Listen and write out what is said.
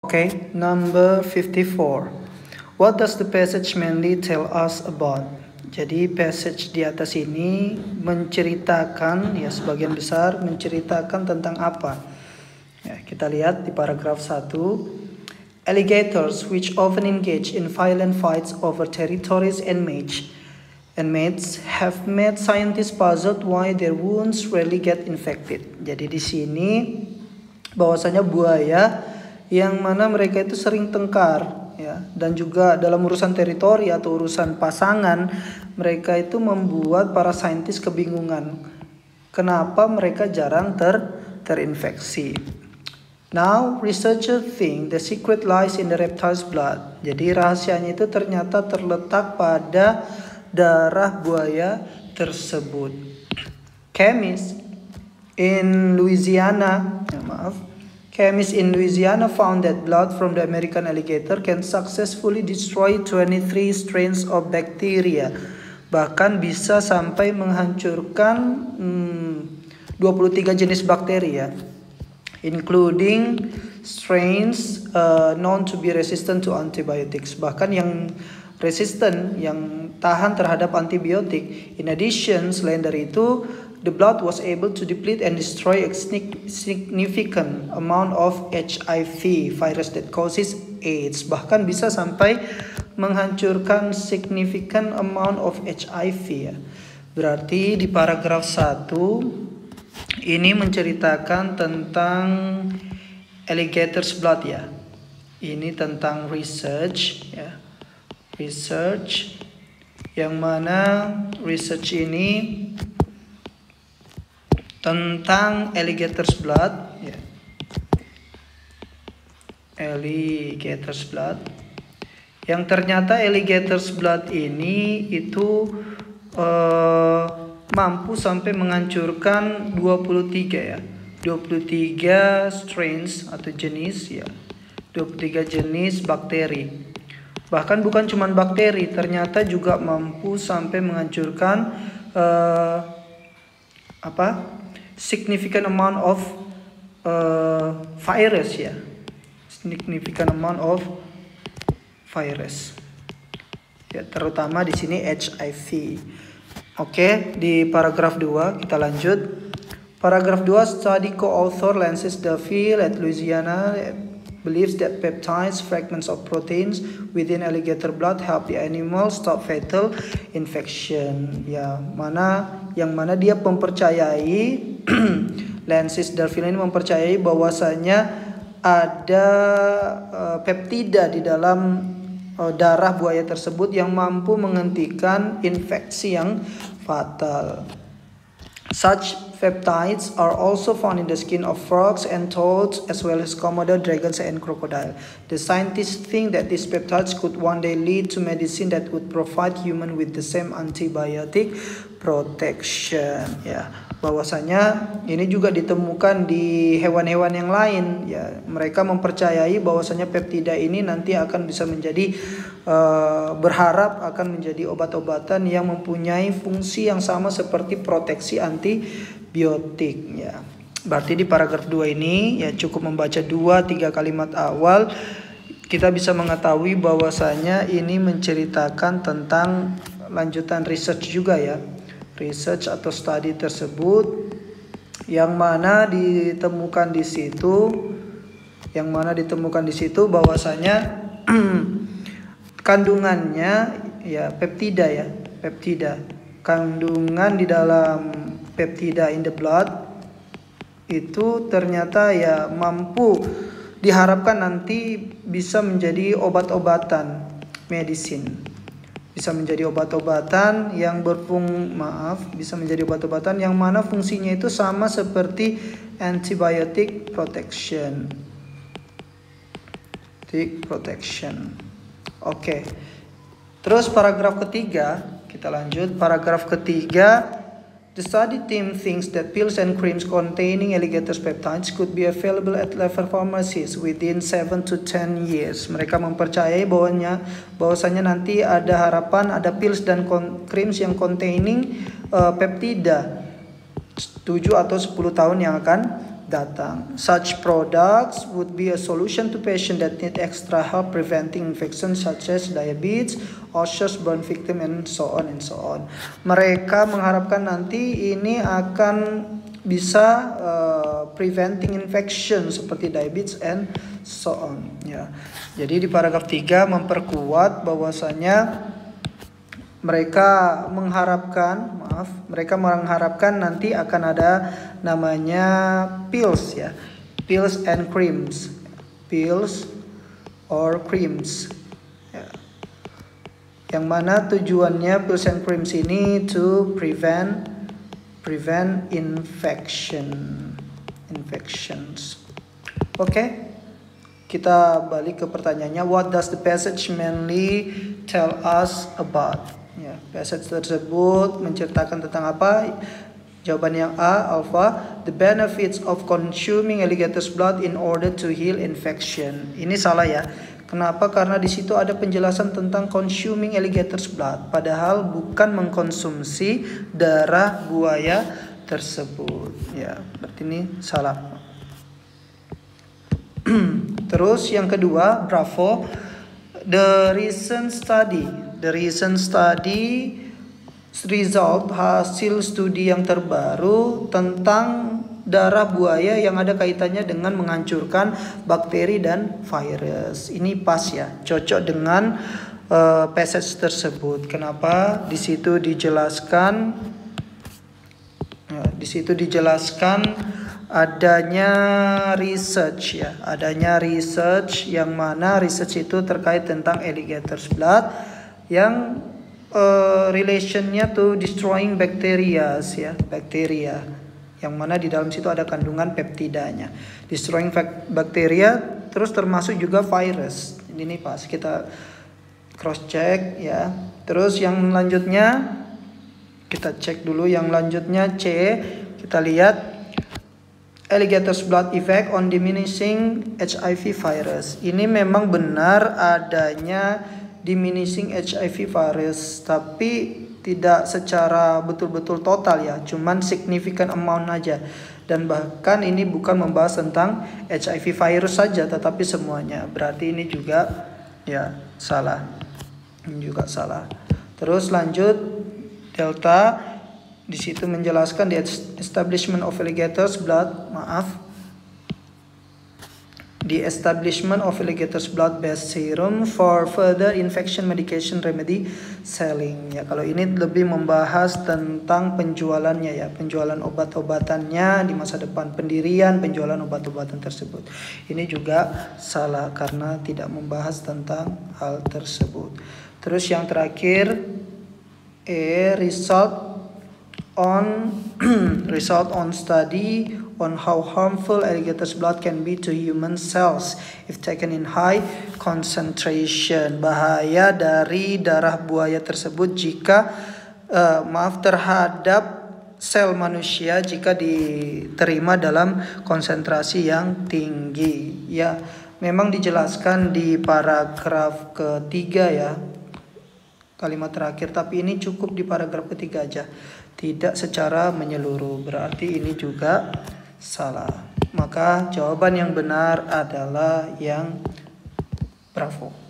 Okay, number 54. What does the passage mainly tell us about? Jadi passage di atas ini menceritakan, ya sebagian besar menceritakan tentang apa? Ya, kita lihat di paragraf 1. Alligators which often engage in violent fights over territories and mates have made scientists puzzled why their wounds rarely get infected. Jadi di sini bahwasanya buaya yang mana mereka itu sering tengkar, ya, dan juga dalam urusan teritori atau urusan pasangan, mereka itu membuat para saintis kebingungan kenapa mereka jarang terinfeksi. Now researchers think the secret lies in the reptile's blood. Jadi rahasianya itu ternyata terletak pada darah buaya tersebut. Chemists in Louisiana found that blood from the American alligator can successfully destroy 23 strains of bacteria. Bahkan bisa sampai menghancurkan 23 jenis bakteri, ya, including strains known to be resistant to antibiotics. Bahkan yang resisten, yang tahan terhadap antibiotik. In addition, selain dari itu, the blood was able to deplete and destroy a significant amount of HIV, virus that causes AIDS. Bahkan bisa sampai menghancurkan significant amount of HIV, ya. Berarti di paragraf 1 ini menceritakan tentang alligator's blood, ya. Ini tentang research, ya. Research yang mana research ini tentang alligator's blood, ya. Alligator's blood. Yang ternyata alligator's blood ini itu mampu sampai menghancurkan 23 strains atau jenis, ya. 23 jenis bakteri. Bahkan bukan cuma bakteri, ternyata juga mampu sampai menghancurkan significant amount of virus, ya. Significant amount of virus. Ya, terutama di sini HIV. Oke, di paragraf 2 kita lanjut. Paragraf 2, study co-author Lances Duffield at Louisiana believes that peptides, fragments of proteins within alligator blood help the animal stop fatal infection. Yang mana dia mempercayai Lances Duffield ini mempercayai bahwasanya ada peptida di dalam darah buaya tersebut yang mampu menghentikan infeksi yang fatal. Such peptides are also found in the skin of frogs and toads, as well as Komodo dragons and crocodile. The scientists think that these peptides could one day lead to medicine that would provide human with the same antibiotic protection. Ya, bahwasanya ini juga ditemukan di hewan-hewan yang lain. Ya, mereka mempercayai bahwasanya peptida ini nanti akan bisa menjadi berharap akan menjadi obat-obatan yang mempunyai fungsi yang sama seperti proteksi antibiotik, ya. Berarti di paragraf 2 ini, ya, cukup membaca 2-3 kalimat awal kita bisa mengetahui bahwasanya ini menceritakan tentang lanjutan research juga, ya. Research atau study tersebut yang mana ditemukan di situ bahwasanya kandungannya, ya, peptida, kandungan di dalam peptida in the blood itu ternyata, ya, mampu diharapkan nanti bisa menjadi obat-obatan medicine, bisa menjadi obat-obatan yang yang mana fungsinya itu sama seperti antibiotic protection. Oke. Terus paragraf ketiga, kita lanjut. Paragraf ketiga, the study team thinks that pills and creams containing alligator's peptides could be available at level pharmacies within 7 to 10 years. Mereka mempercayai bahwasanya nanti ada harapan ada pills dan creams yang containing peptida 7 atau 10 tahun yang akan datang. Such products would be a solution to patients that need extra help preventing infections such as diabetes, ulcers, burn victim, and so on and so on. Mereka mengharapkan nanti ini akan bisa preventing infection seperti diabetes and so on. Ya. Jadi di paragraf 3 memperkuat bahwasanya mereka mengharapkan nanti akan ada namanya pills ya. Pills and creams. Pills or creams. Ya. Yang mana tujuannya pills and creams ini to prevent infections. Oke. Kita balik ke pertanyaannya, what does the passage mainly tell us about? Ya, passage tersebut menceritakan tentang apa? Jawaban yang A, alpha, the benefits of consuming alligator's blood in order to heal infection. Ini salah ya. Kenapa? Karena di situ ada penjelasan tentang consuming alligator's blood, padahal bukan mengkonsumsi darah buaya tersebut. Ya, berarti ini salah. Terus yang kedua, bravo, the recent study result, hasil studi yang terbaru tentang darah buaya yang ada kaitannya dengan menghancurkan bakteri dan virus. Ini pas ya, cocok dengan passage tersebut. Kenapa? Di situ dijelaskan adanya research yang mana research itu terkait tentang alligator's blood yang relationnya to destroying bacteria yang mana di dalam situ ada kandungan peptidanya, destroying bacteria, terus termasuk juga virus. Ini pas kita cross check ya. Terus yang lanjutnya kita cek dulu, yang lanjutnya C, kita lihat alligator's blood effect on diminishing HIV virus. Ini memang benar adanya diminishing HIV virus, tapi tidak secara betul-betul total ya, cuman significant amount aja. Dan bahkan ini bukan membahas tentang HIV virus saja, tetapi semuanya. Berarti ini juga ya salah. Ini juga salah. Terus lanjut delta. Di situ menjelaskan the establishment of alligator's blood based serum for further infection medication remedy selling. Ya, kalau ini lebih membahas tentang penjualannya ya, penjualan obat-obatannya di masa depan, pendirian penjualan obat-obatan tersebut. Ini juga salah karena tidak membahas tentang hal tersebut. Terus yang terakhir result on study on how harmful alligator's blood can be to human cells if taken in high concentration. Bahaya dari darah buaya tersebut jika terhadap sel manusia jika diterima dalam konsentrasi yang tinggi. Ya, memang dijelaskan di paragraf ketiga ya, kalimat terakhir, tapi ini cukup di paragraf ketiga aja, tidak secara menyeluruh. Berarti ini juga salah. Maka jawaban yang benar adalah yang bravo.